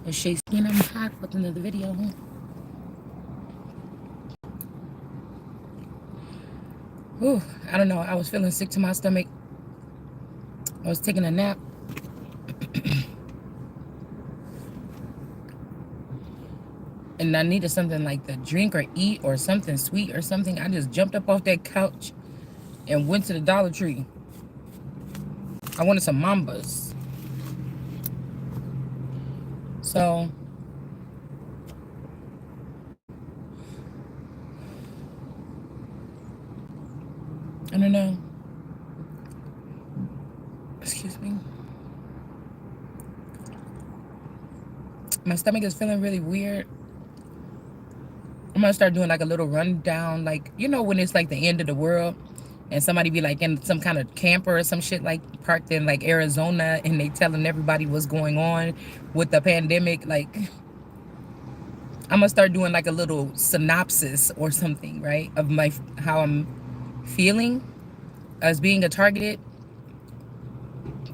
Is she skin? I'm hot with another video. Whew, I don't know. I was feeling sick to my stomach. I was taking a nap. And I needed something like to drink or eat or something sweet or something. I just jumped up off that couch and went to the Dollar Tree. I wanted some mambas. So I don't know. Excuse me. My stomach is feeling really weird. I'm gonna start doing like a little rundown, like, you know, when it's like the end of the world and somebody be like in some kind of camper or some shit, like parked in like Arizona, and they telling everybody what's going on with the pandemic. Like, I'm gonna start doing like a little synopsis or something, right, of my how I'm feeling as being a targeted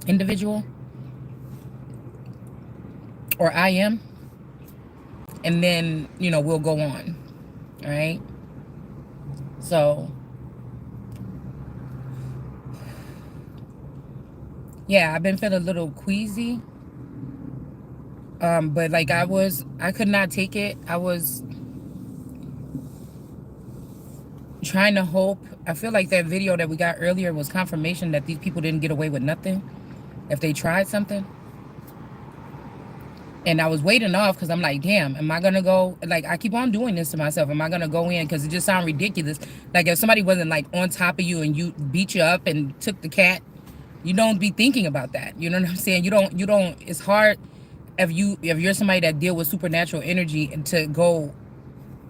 individual, or I am, and then, you know, we'll go on. All right. So yeah, I've been feeling a little queasy. But like I could not take it. I was trying to hope. I feel like that video that we got earlier was confirmation that these people didn't get away with nothing if they tried something. And I was waiting off because I'm like, damn, am I gonna go? Like, I keep on doing this to myself. Am I gonna go in? Because it just sounds ridiculous. Like, if somebody wasn't like on top of you and you beat you up and took the cat, you don't be thinking about that. You know what I'm saying? You don't. It's hard if you're somebody that deal with supernatural energy and to go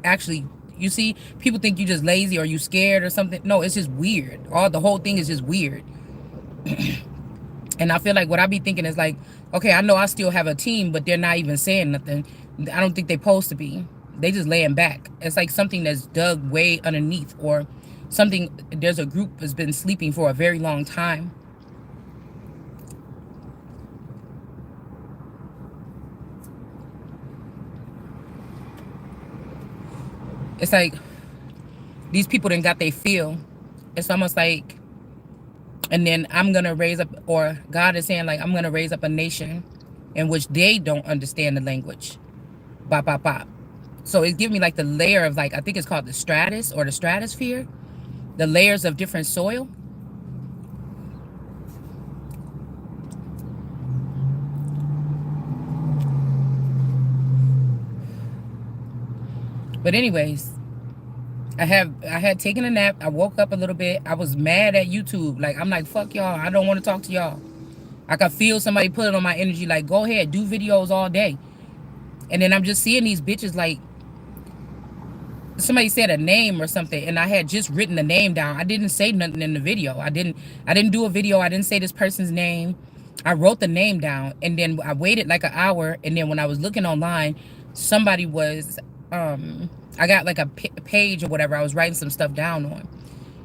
actually. You see, people think you just lazy or you scared or something. No, it's just weird. The whole thing is just weird. And I feel like what I be thinking is like, okay, I know I still have a team, but they're not even saying nothing. I don't think they're supposed to be. They just laying back. It's like something that's dug way underneath, or something. There's a group that's been sleeping for a very long time. It's like these people didn't got their feel. It's almost like, and then I'm gonna raise up, or God is saying like, I'm gonna raise up a nation in which they don't understand the language. Bop, bop, bop. So it's giving me like the layer of like, I think it's called the stratus or the stratosphere, the layers of different soil. But anyways, I had taken a nap. I woke up a little bit. I was mad at YouTube. Like, I'm like, fuck y'all. I don't want to talk to y'all. I could feel somebody put it on my energy. Like, go ahead, do videos all day. And then I'm just seeing these bitches like, somebody said a name or something, and I had just written the name down. I didn't say nothing in the video. I didn't do a video. I didn't say this person's name. I wrote the name down, and then I waited like an hour, and then when I was looking online, somebody was I got like a page or whatever I was writing some stuff down on,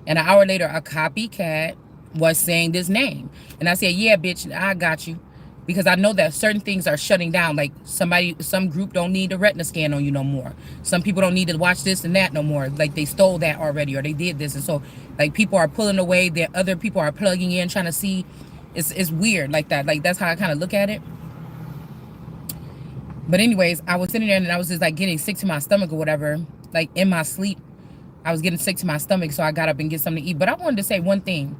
and an hour later a copycat was saying this name, and I said, yeah, bitch, I got you. Because I know that certain things are shutting down. Like some group don't need a retina scan on you no more. Some people don't need to watch this and that no more. Like, they stole that already, or they did this. And so like people are pulling away, that other people are plugging in, trying to see. It's weird like that. Like, that's how I kind of look at it. But anyways, I was sitting there and I was just like getting sick to my stomach or whatever. Like, in my sleep, I was getting sick to my stomach. So I got up and get something to eat. But I wanted to say one thing.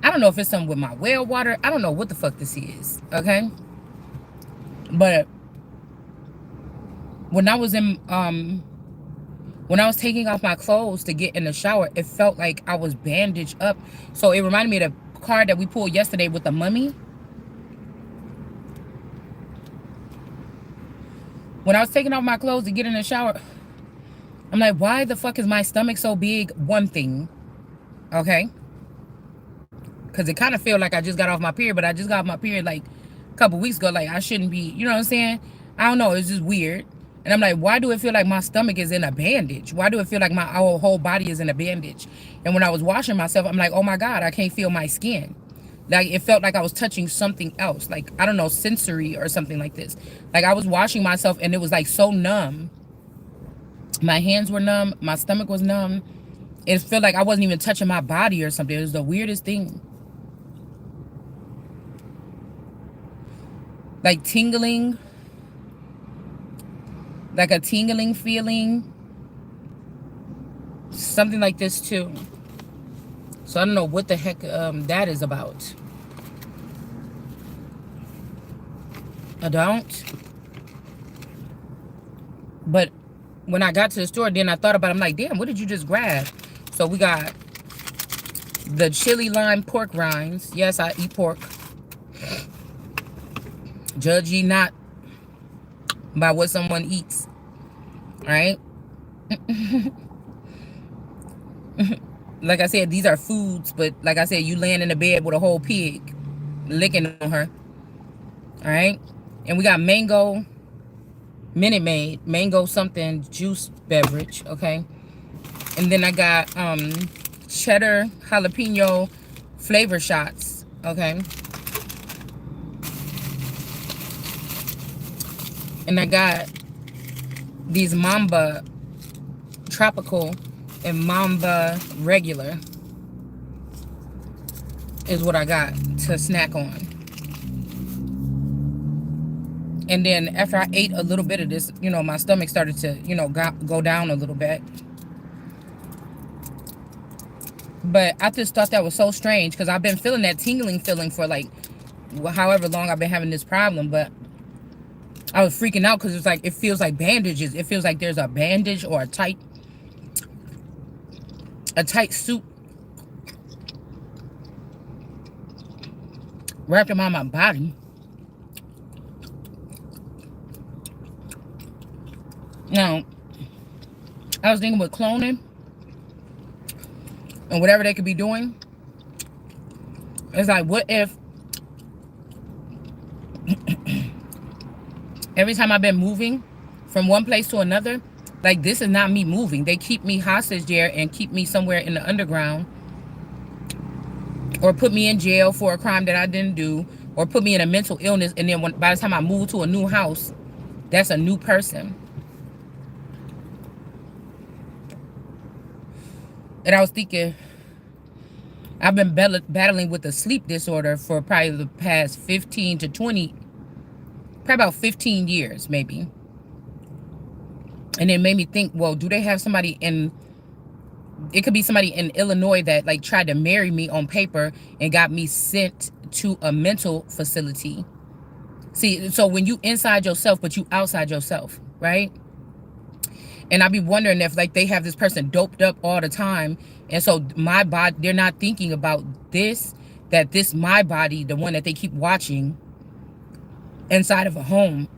I don't know if it's something with my well water. I don't know what the fuck this is. Okay. But when I was taking off my clothes to get in the shower, it felt like I was bandaged up. So it reminded me of the card that we pulled yesterday with the mummy. When I was taking off my clothes to get in the shower, I'm like, why the fuck is my stomach so big? One thing. Okay. Because it kind of felt like I just got off my period, but I just got off my period like a couple weeks ago. Like, I shouldn't be, you know what I'm saying? I don't know. It's just weird. And I'm like, why do it feel like my stomach is in a bandage? Why do it feel like my whole body is in a bandage? And when I was washing myself, I'm like, oh my God, I can't feel my skin. Like it felt like I was touching something else, like I don't know, sensory or something like this. Like I was washing myself and it was like so numb. My hands were numb, my stomach was numb. It felt like I wasn't even touching my body or something. It was the weirdest thing. Like tingling, like a tingling feeling, something like this too. So I don't know what the heck that is about. I don't. But when I got to the store, then I thought about it. I'm like, damn, what did you just grab? So we got the chili lime pork rinds. Yes, I eat pork. Judge ye not by what someone eats. All right? Like I said, these are foods, but like I said, you laying in the bed with a whole pig licking on her. All right? And we got mango Minute Maid, mango something juice beverage, okay? And then I got cheddar jalapeno flavor shots, okay? And I got these Mamba tropical and Mamba regular is what I got to snack on. And then after I ate a little bit of this, you know, my stomach started to, you know, go down a little bit. But I just thought that was so strange because I've been feeling that tingling feeling for like however long I've been having this problem. But I was freaking out because it's like, it feels like bandages. It feels like there's a bandage or a tight suit wrapped around my body. Now, I was thinking with cloning and whatever they could be doing, it's like, what if every time I've been moving from one place to another, like this is not me moving. They keep me hostage there and keep me somewhere in the underground, or put me in jail for a crime that I didn't do, or put me in a mental illness, and then by the time I move to a new house, that's a new person. And I was thinking, I've been battling with a sleep disorder for probably the past 15 to 20, probably about 15 years, maybe. And it made me think, well, do they have somebody in, it could be somebody in Illinois that like tried to marry me on paper and got me sent to a mental facility. See, so when you inside yourself, but you outside yourself, right? And I be wondering if like they have this person doped up all the time. And so my body, they're not thinking about this, that this, my body, the one that they keep watching inside of a home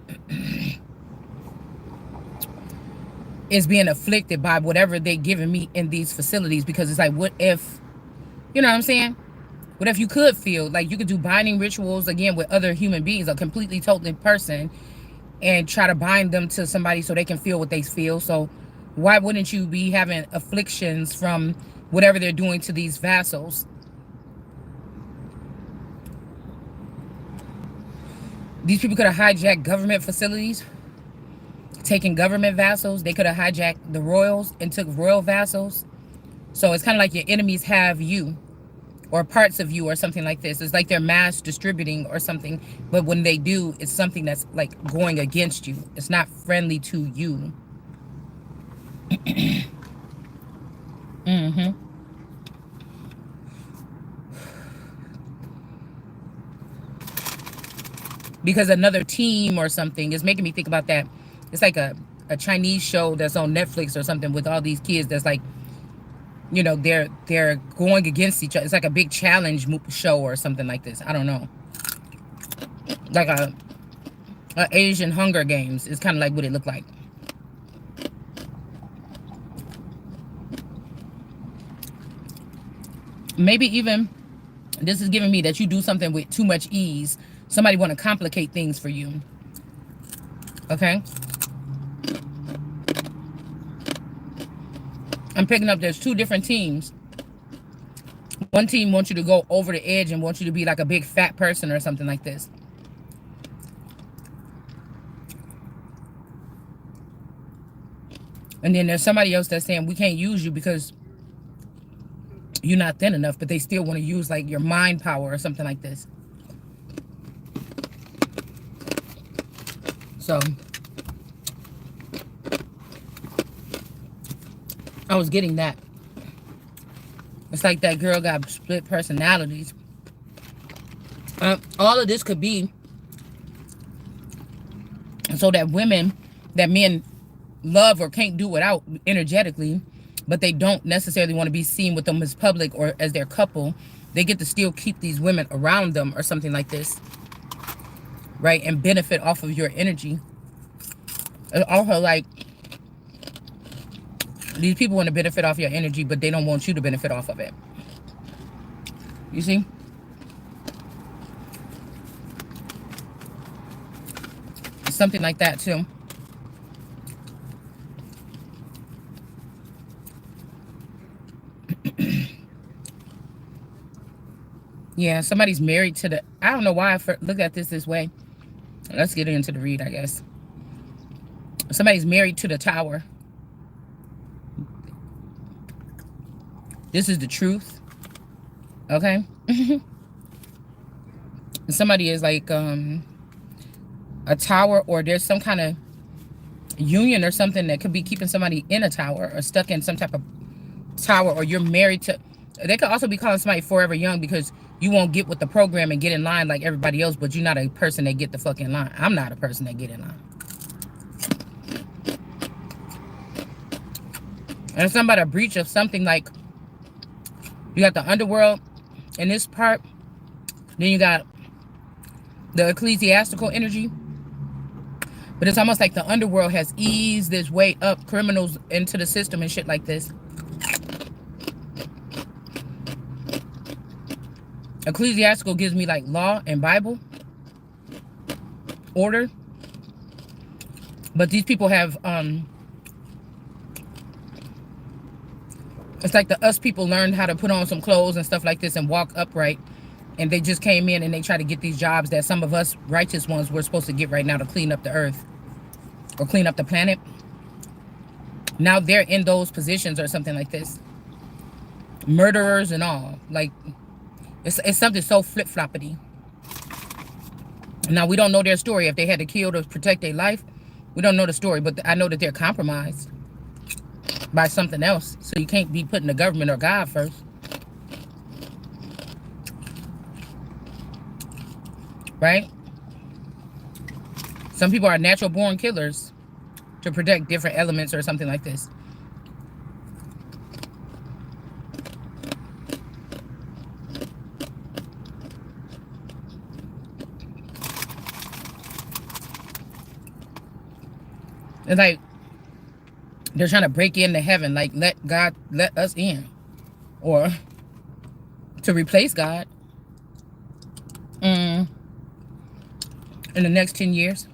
is being afflicted by whatever they giving me in these facilities. Because it's like, what if, you know what I'm saying? What if you could feel like you could do binding rituals again with other human beings, a completely totally person, and try to bind them to somebody so they can feel what they feel. So why wouldn't you be having afflictions from whatever they're doing to these vassals? These people could have hijacked government facilities, taken government vassals. They could have hijacked the royals and took royal vassals. So it's kind of like your enemies have you, or parts of you, or something like this. It's like they're mass distributing or something, but when they do, it's something that's like going against you. It's not friendly to you. Because another team or something is making me think about that. It's like a Chinese show that's on Netflix or something with all these kids that's like, you know, they're going against each other. It's like a big challenge show or something like this. I don't know. Like a Asian Hunger Games is kind of like what it looked like. Maybe even this is giving me that you do something with too much ease. Somebody want to complicate things for you. Okay? I'm picking up there's two different teams. team wants you to go over the edge and wants you to be like a big fat person or something like this. And then there's somebody else that's saying we can't use you because you're not thin enough, but they still want to use like your mind power or something like this. So I was getting that. It's like that girl got split personalities. All of this could be so that women that men love or can't do without energetically, but they don't necessarily want to be seen with them as public or as their couple, they get to still keep these women around them or something like this, right? And benefit off of your energy. And also, like, these people want to benefit off your energy, but they don't want you to benefit off of it. You see? Something like that too. Yeah, somebody's married to the... I don't know why I looked at this way. Let's get into the read, I guess. Somebody's married to the tower. This is the truth. Okay? Somebody is like a tower, or there's some kind of union or something that could be keeping somebody in a tower or stuck in some type of tower, or you're married to... They could also be calling somebody forever young because you won't get with the program and get in line like everybody else, but you're not a person that get the fuck in line. I'm not a person that get in line. And it's somebody a breach of something, like you got the underworld in this part, then you got the ecclesiastical energy. But it's almost like the underworld has eased this way up criminals into the system and shit like this. Ecclesiastical gives me like law and Bible, order. But these people have, it's like the us people learned how to put on some clothes and stuff like this and walk upright. And they just came in and they try to get these jobs that some of us righteous ones were supposed to get right now to clean up the earth or clean up the planet. Now they're in those positions or something like this. Murderers and all. Like, it's something so flip-floppity. Now, we don't know their story. If they had to kill to protect their life, we don't know the story. But I know that they're compromised by something else. So you can't be putting the government or God first. Right? Some people are natural born killers to protect different elements or something like this. It's like they're trying to break into heaven, like let God let us in, or to replace God in the next 10 years.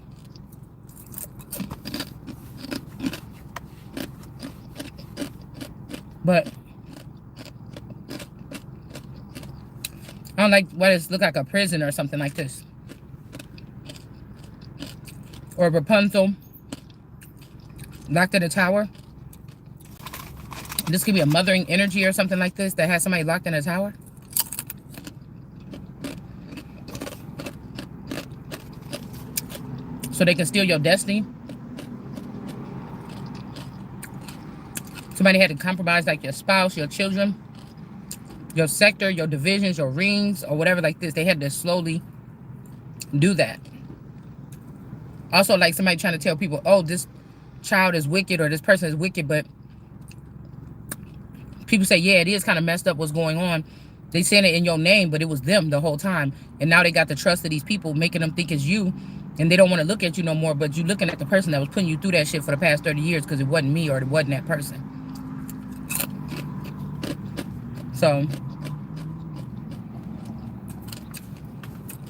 But I don't like what it look like, a prison or something like this, or Rapunzel locked in a tower. This could be a mothering energy or something like this that has somebody locked in a tower. So they can steal your destiny. Somebody had to compromise like your spouse, your children, your sector, your divisions, your rings, or whatever like this. They had to slowly do that. Also, like somebody trying to tell people, oh, this child is wicked or this person is wicked, but people say, yeah, it is kind of messed up what's going on. They saying it in your name, but it was them the whole time. And now they got the trust of these people, making them think it's you, and they don't want to look at you no more, but you looking at the person that was putting you through that shit for the past 30 years because it wasn't me or it wasn't that person. So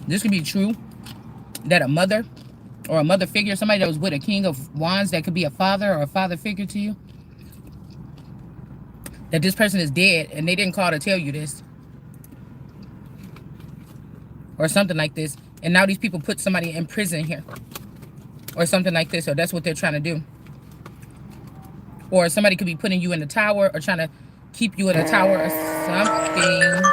this could be true, that a mother or a mother figure, somebody that was with a king of wands, that could be a father or a father figure to you, that this person is dead and they didn't call to tell you this. or something like this. And now these people put somebody in prison here or something like this. Or that's what they're trying to do. Or somebody could be putting you in the tower or trying to keep you in a tower or something.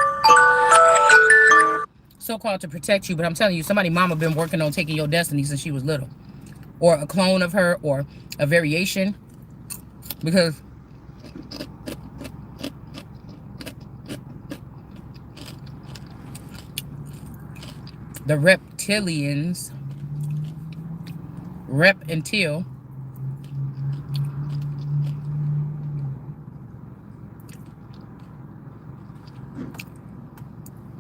So-called to protect you. But I'm telling you, somebody mama been working on taking your destiny since she was little. Or a clone of her or a variation. Because the reptilians, rep and till,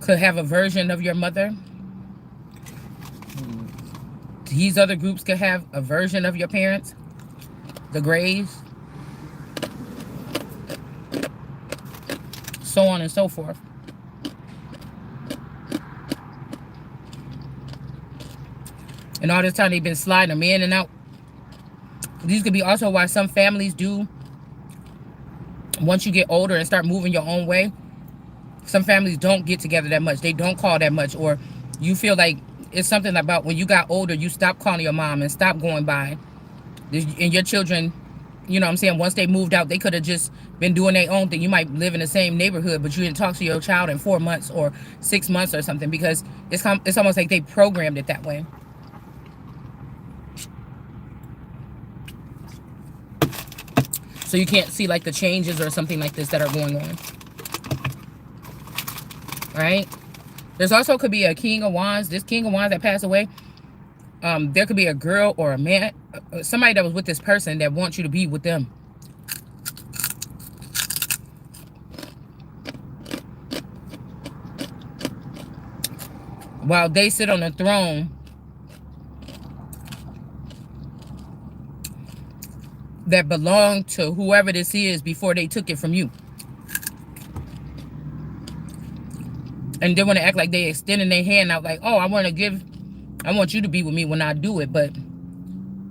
could have a version of your mother. These other groups could have a version of your parents. The Grays. So on and so forth. And all this time they've been sliding them in and out. These could be also why some families do, once you get older and start moving your own way, some families don't get together that much. They don't call that much. Or you feel like it's something about when you got older, you stopped calling your mom and stopped going by. And your children, you know what I'm saying, once they moved out, they could have just been doing their own thing. You might live in the same neighborhood, but you didn't talk to your child in 4 months or 6 months or something, because it's almost like they programmed it that way. So you can't see like the changes or something like this that are going on. Right? There's also could be a King of Wands. This King of Wands that passed away. There could be a girl or a man, somebody that was with this person that wants you to be with them. While they sit on the throne that belonged to whoever this is before they took it from you. And they want to act like they extending their hand out like, oh, I want you to be with me when I do it. But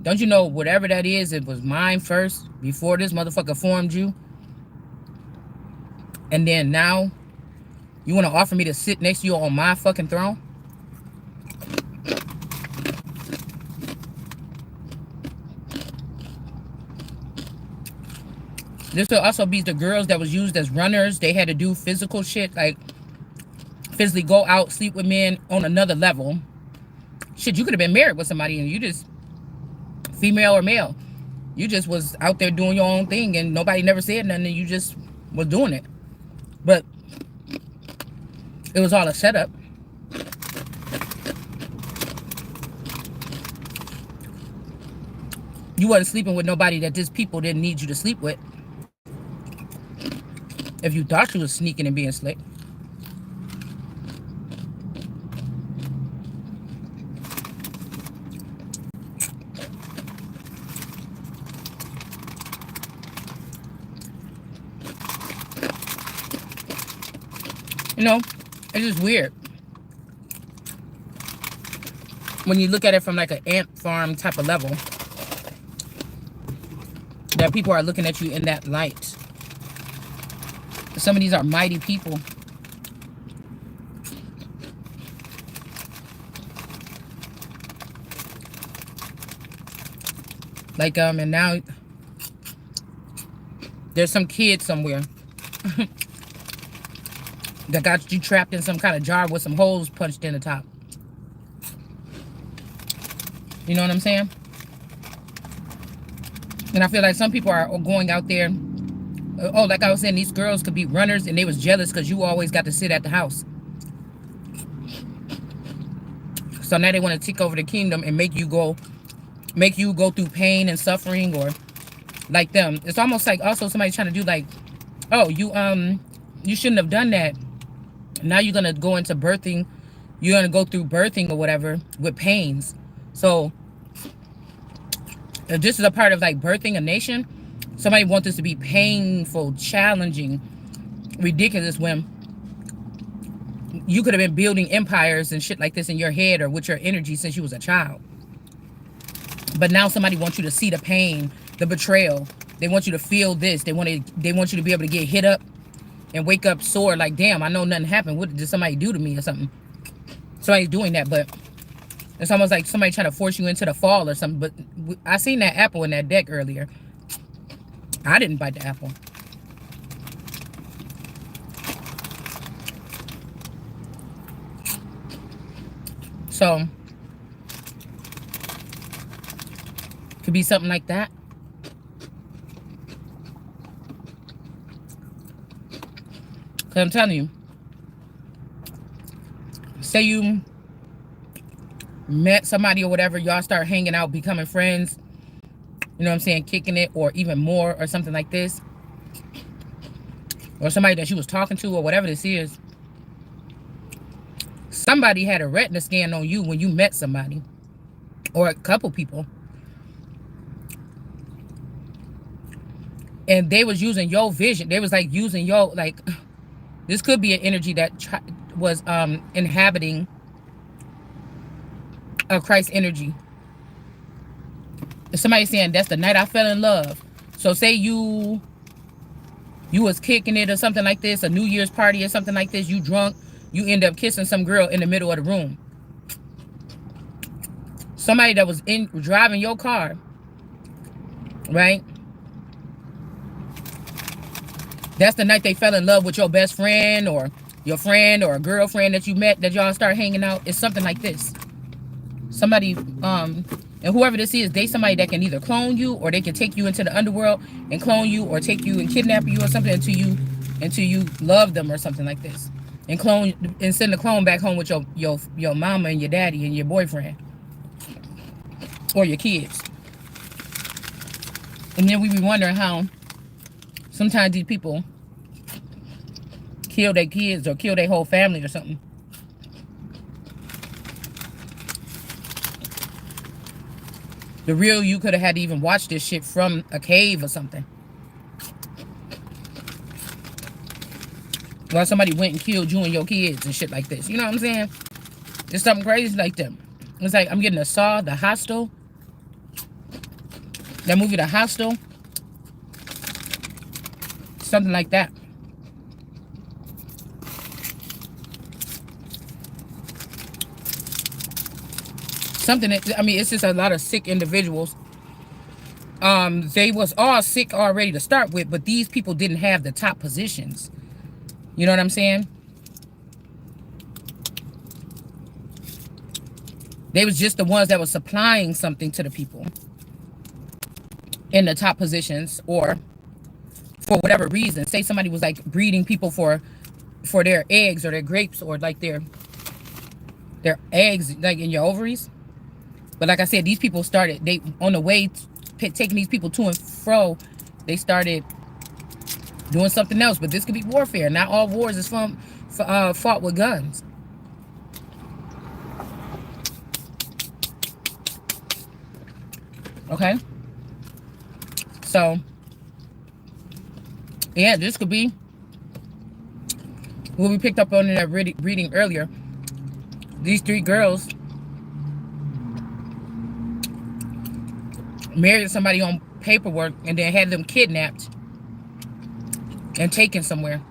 don't you know, whatever that is, it was mine first before this motherfucker formed you. And then now you want to offer me to sit next to you on my fucking throne? This could also be the girls that was used as runners. They had to do physical shit, like physically go out, sleep with men on another level. Shit, you could have been married with somebody and you just, female or male, you just was out there doing your own thing and nobody never said nothing and you just was doing it. But it was all a setup. You wasn't sleeping with nobody that these people didn't need you to sleep with. If you thought you was sneaking and being slick. You know, it's just weird. When you look at it from like an ant farm type of level, that people are looking at you in that light. Some of these are mighty people. Like, and now there's some kid somewhere that got you trapped in some kind of jar with some holes punched in the top. You know what I'm saying? And I feel like some people are going out there. Oh, like I was saying, these girls could be runners and they was jealous because you always got to sit at the house. So now they want to take over the kingdom and make you go through pain and suffering, or like them. It's almost like also somebody trying to do like, oh, you shouldn't have done that. Now you're gonna go into birthing, you're gonna go through birthing or whatever with pains. So if this is a part of like birthing a nation, somebody wants this to be painful, challenging, ridiculous, when you could have been building empires and shit like this in your head or with your energy since you was a child. But now somebody wants you to see the pain, the betrayal. They want you to feel this. They want you to be able to get hit up and wake up sore like, damn, I know nothing happened. What did somebody do to me or something? somebody's doing that, but it's almost like somebody trying to force you into the fall or something. But I seen that apple in that deck earlier. I didn't bite the apple. So, could be something like that. Because I'm telling you, say you met somebody or whatever, y'all start hanging out, becoming friends, you know what I'm saying, kicking it, or even more, or something like this. Or somebody that you was talking to, or whatever this is. Somebody had a retina scan on you when you met somebody. Or a couple people. And they was using your vision. They was like using your, like, this could be an energy that was inhabiting a Christ energy. Somebody saying that's the night I fell in love. So say you was kicking it or something like this, a New Year's party or something like this, you drunk, you end up kissing some girl in the middle of the room. Somebody that was driving your car, right? That's the night they fell in love with your best friend or your friend or a girlfriend that you met, that y'all start hanging out. It's something like this. Somebody, and whoever this is, they somebody that can either clone you, or they can take you into the underworld and clone you, or take you and kidnap you or something until you love them or something like this. And clone and send the clone back home with your mama and your daddy and your boyfriend. Or your kids. And then we be wondering how sometimes these people kill their kids or kill their whole family or something. The real you could have had to even watch this shit from a cave or something. While somebody went and killed you and your kids and shit like this. You know what I'm saying? It's something crazy like that. It's like I'm getting a Saw, The Hostel. That movie, The Hostel. Something like that. Something that, I mean, it's just a lot of sick individuals. They was all sick already to start with, but these people didn't have the top positions. You know what I'm saying? They was just the ones that was supplying something to the people in the top positions, or for whatever reason. Say somebody was like breeding people for their eggs or their grapes, or like their eggs like in your ovaries. But like I said, these people started, they on the way taking these people to and fro, they started doing something else. But this could be warfare. Not all wars is fought with guns. Okay? So, yeah, this could be what we picked up on in that reading earlier. These three girls married somebody on paperwork and then had them kidnapped and taken somewhere.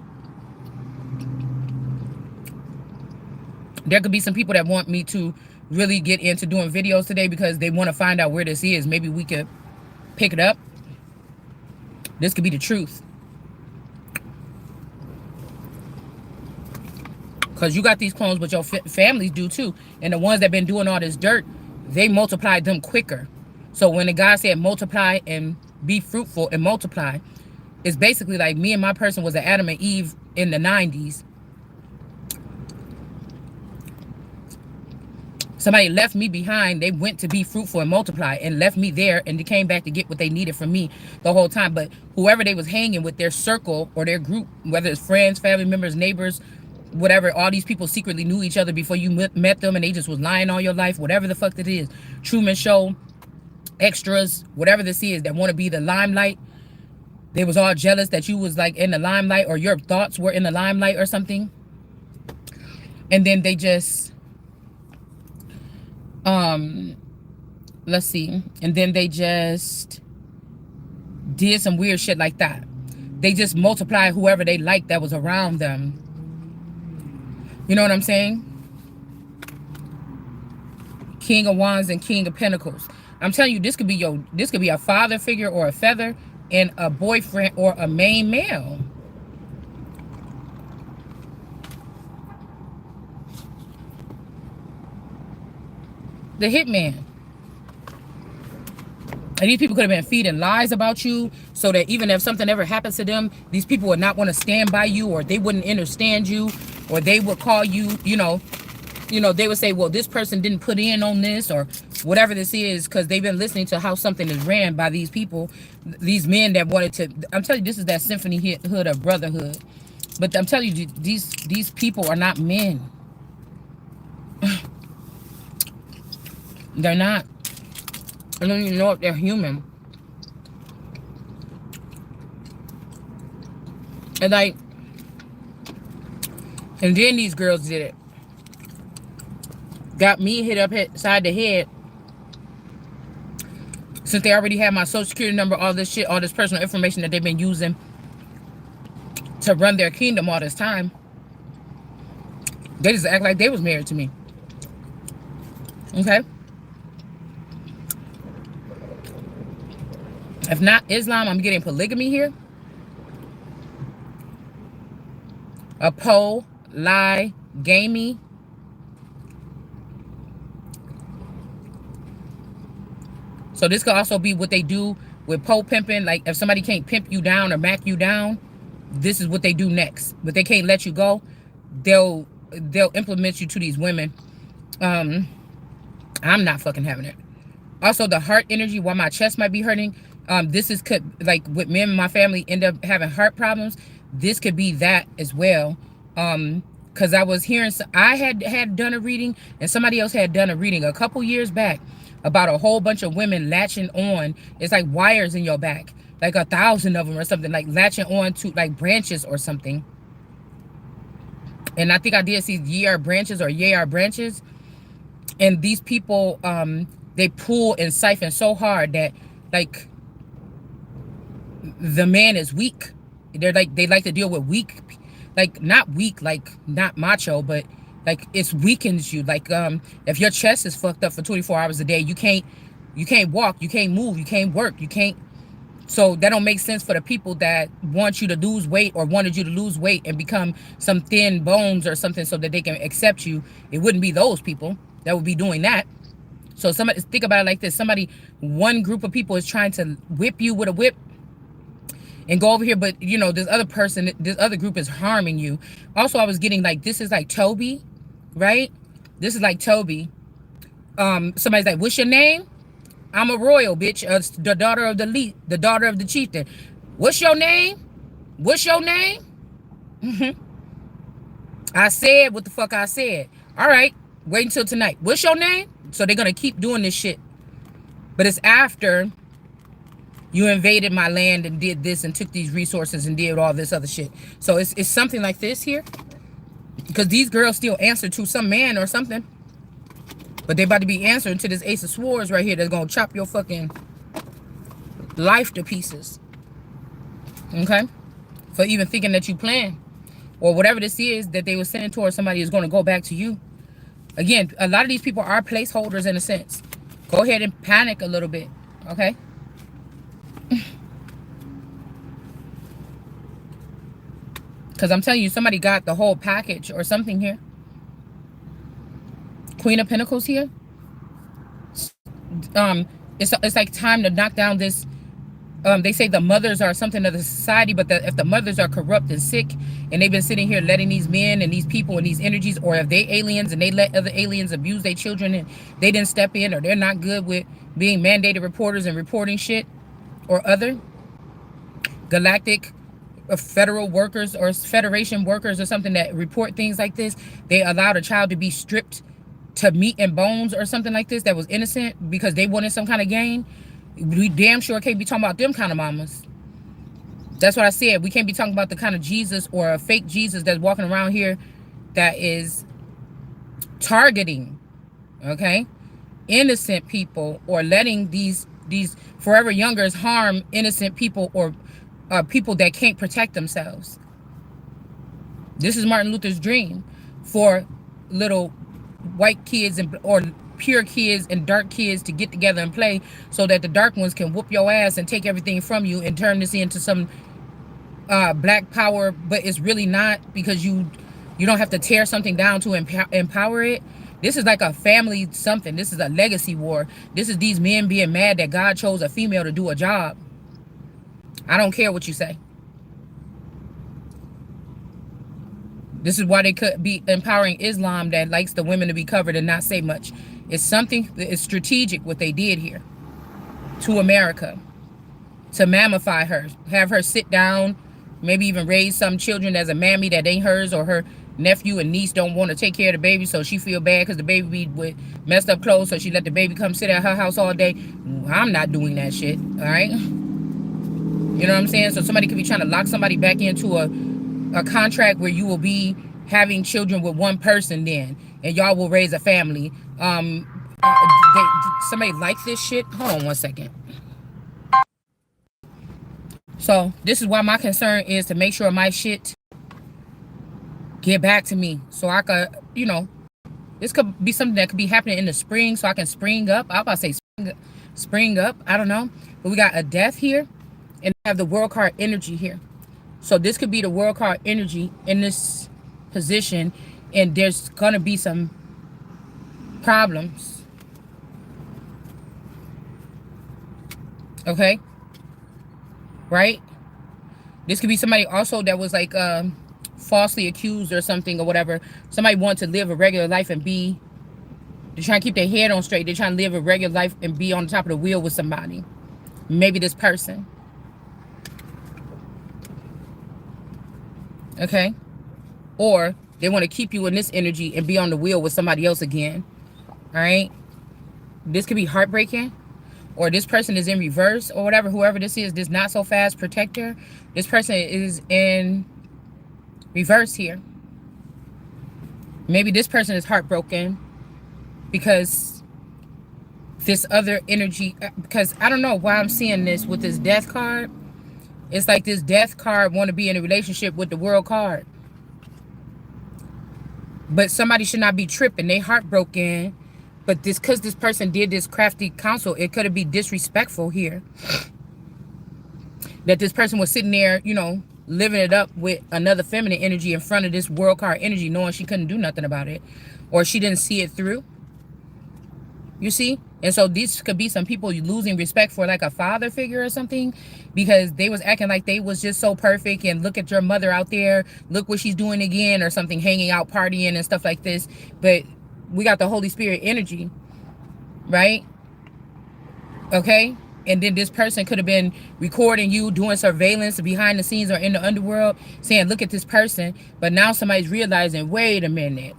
There could be some people that want me to really get into doing videos today because they want to find out where this is. Maybe we could pick it up. This could be the truth. Because you got these clones, but your families do too. And the ones that been doing all this dirt, they multiplied them quicker. So when the God said multiply and be fruitful and multiply, it's basically like me and my person was an Adam and Eve in the 90s. Somebody left me behind. They went to be fruitful and multiply and left me there, and they came back to get what they needed from me the whole time. But whoever they was hanging with, their circle or their group, whether it's friends, family members, neighbors, whatever, all these people secretly knew each other before you met them, and they just was lying all your life, whatever the fuck it is. Truman Show, extras, whatever this is, that want to be the limelight. They was all jealous that you was like in the limelight, or your thoughts were in the limelight or something. And then they just let's see, and then they just did some weird shit like that. They just multiplied whoever they liked that was around them. You know what I'm saying? King of Wands and King of Pentacles. I'm telling you, this could be a father figure or a feather and a boyfriend or a main male. The hitman. And these people could have been feeding lies about you so that even if something ever happens to them, these people would not want to stand by you, or they wouldn't understand you, or they would call you, they would say, well, this person didn't put in on this or whatever this is, because they've been listening to how something is ran by these people, these men that wanted to. I'm telling you, this is that symphony hood of brotherhood. But I'm telling you, these people are not men. They're not. I don't even know if they're human. And like, and then these girls did it. Got me hit up side the head. Since they already have my social security number, all this shit, all this personal information that they've been using to run their kingdom all this time. They just act like they was married to me. Okay? If not Islam, I'm getting polygamy here. A pole, lie, gamey. So this could also be what they do with pole pimping. Like if somebody can't pimp you down or mac you down, this is what they do next. But they can't let you go. They'll implement you to these women. I'm not fucking having it. Also, the heart energy, while my chest might be hurting, this is like with me and my family end up having heart problems. This could be that as well. Because I was hearing, I had done a reading, and somebody else had done a reading a couple years back about a whole bunch of women latching on. It's like wires in your back, like 1,000 of them or something, like latching on to like branches or something. And I think I did see ye are branches or ye are branches. And these people, they pull and siphon so hard that like the man is weak. They like to deal with weak, like not weak, like not macho, but like it weakens you. Like if your chest is fucked up for 24 hours a day, you can't walk, you can't move, you can't work, you can't. So that don't make sense for the people that want you to lose weight or wanted you to lose weight and become some thin bones or something so that they can accept you. It wouldn't be those people that would be doing that. So somebody, think about it like this. One group of people is trying to whip you with a whip and go over here, but this other group is harming you. Also, I was getting like, this is like Toby, right? This is like Toby. Somebody's like, what's your name? I'm a royal, bitch. The daughter of the daughter of the chieftain. What's your name? What's your name? I said what the fuck I said. All right, wait until tonight. What's your name? So they're gonna keep doing this shit. But it's after you invaded my land and did this and took these resources and did all this other shit. So it's something like this here. Because these girls still answer to some man or something. But they about to be answering to this Ace of Swords right here that's going to chop your fucking life to pieces. Okay? For even thinking that you plan. Or whatever this is that they were sending towards somebody is going to go back to you. Again, a lot of these people are placeholders in a sense. Go ahead and panic a little bit. Okay? Because I'm telling you, somebody got the whole package or something here. Queen of Pentacles here. It's like time to knock down this. They say the mothers are something of the society, but if the mothers are corrupt and sick, and they've been sitting here letting these men and these people and these energies, or if they aliens and they let other aliens abuse their children and they didn't step in, or they're not good with being mandated reporters and reporting shit, or other galactic federal workers or federation workers or something that report things like this, they allowed a child to be stripped to meat and bones or something like this that was innocent because they wanted some kind of gain. We damn sure can't be talking about them kind of mamas. That's what I said. We can't be talking about the kind of Jesus or a fake Jesus that's walking around here that is targeting, okay, innocent people, or letting these forever youngers harm innocent people or people that can't protect themselves. This is Martin Luther's dream for little white kids or pure kids and dark kids to get together and play so that the dark ones can whoop your ass and take everything from you and turn this into some black power, but it's really not, because you don't have to tear something down to empower it. This is like a family something. This is a legacy war. This is these men being mad that God chose a female to do a job. I don't care what you say. This is why they could be empowering Islam that likes the women to be covered and not say much. It's something, it's strategic what they did here to America, to mammify her, have her sit down, maybe even raise some children as a mammy that ain't hers, or her nephew and niece don't want to take care of the baby, so she feel bad because the baby be with messed up clothes, so she let the baby come sit at her house all day. I'm not doing that shit, all right? You know what I'm saying? So somebody could be trying to lock somebody back into a contract where you will be having children with one person then, and y'all will raise a family. Somebody like this shit? Hold on one second. So this is why my concern is to make sure my shit get back to me, so I could, you know, this could be something that could be happening in the spring, so I can spring up. I was about to say spring up. I don't know. But we got a death here, and we have the world card energy here. So this could be the world card energy in this position, and there's gonna be some problems. Okay? Right? This could be somebody also that was like falsely accused or something or whatever. Somebody wants to live a regular life and they're trying to keep their head on straight. They're trying to live a regular life and be on the top of the wheel with somebody. Maybe this person. Okay? Or they want to keep you in this energy and be on the wheel with somebody else again. All right? This could be heartbreaking. Or this person is in reverse or whatever. Whoever this is, this not so fast protector. This person is in reverse here. Maybe this person is heartbroken because this other energy, because I don't know why I'm seeing this with this death card. It's like this death card want to be in a relationship with the world card. But somebody should not be tripping. They heartbroken. But this, because this person did this crafty counsel, it could be disrespectful here. That this person was sitting there, you know, living it up with another feminine energy in front of this world card energy, knowing she couldn't do nothing about it. Or she didn't see it through. You see? And so these could be some people losing respect for like a father figure or something, because they was acting like they was just so perfect, and look at your mother out there, look what she's doing again or something, hanging out, partying and stuff like this. But we got the Holy Spirit energy, right? Okay? And then this person could have been recording you, doing surveillance behind the scenes or in the underworld, saying, look at this person. But now somebody's realizing, wait a minute.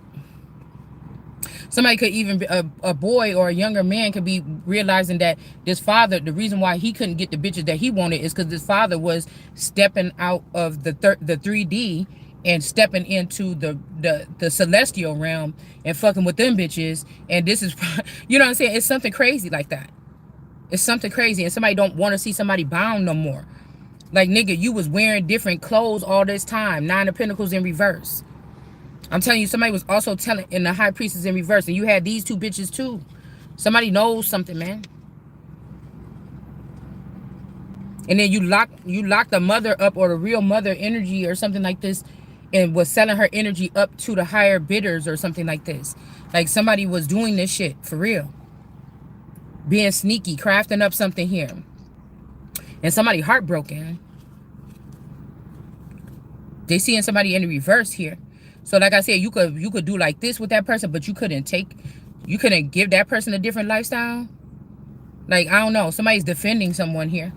Somebody could even be a boy or a younger man could be realizing that this father, the reason why he couldn't get the bitches that he wanted is because this father was stepping out of the 3D and stepping into the celestial realm and fucking with them bitches. And this is, you know what I'm saying? It's something crazy like that. It's something crazy. And somebody don't want to see somebody bound no more. Like, nigga, you was wearing different clothes all this time. 9 of Pentacles in reverse. I'm telling you, somebody was also telling in the High Priestess in reverse. And you had these two bitches too. Somebody knows something, man. And then you locked the mother up, or the real mother energy or something like this, and was selling her energy up to the higher bidders or something like this. Like somebody was doing this shit for real. Being sneaky, crafting up something here. And somebody heartbroken. They seeing somebody in the reverse here. So like I said, you could do like this with that person, but you couldn't give that person a different lifestyle. Like, I don't know. Somebody's defending someone here.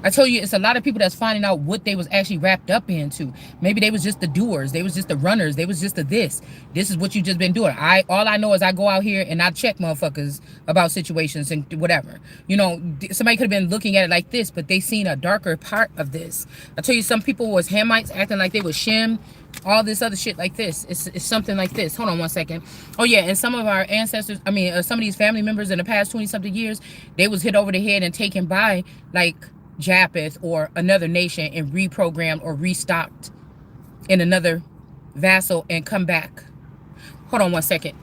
I told you, it's a lot of people that's finding out what they was actually wrapped up into. Maybe they was just the doers. They was just the runners. They was just the this. This is what you just been doing. All I know is I go out here and I check motherfuckers about situations and whatever. You know, somebody could have been looking at it like this, but they seen a darker part of this. I tell you, some people was Hamites acting like they was Shem. All this other shit like this. It's something like this. Hold on one second. Oh yeah, and some of our ancestors, I mean, some of these family members in the past 20-something years, they was hit over the head and taken by like Japheth or another nation and reprogrammed or restocked in another vassal and come back. Hold on one second.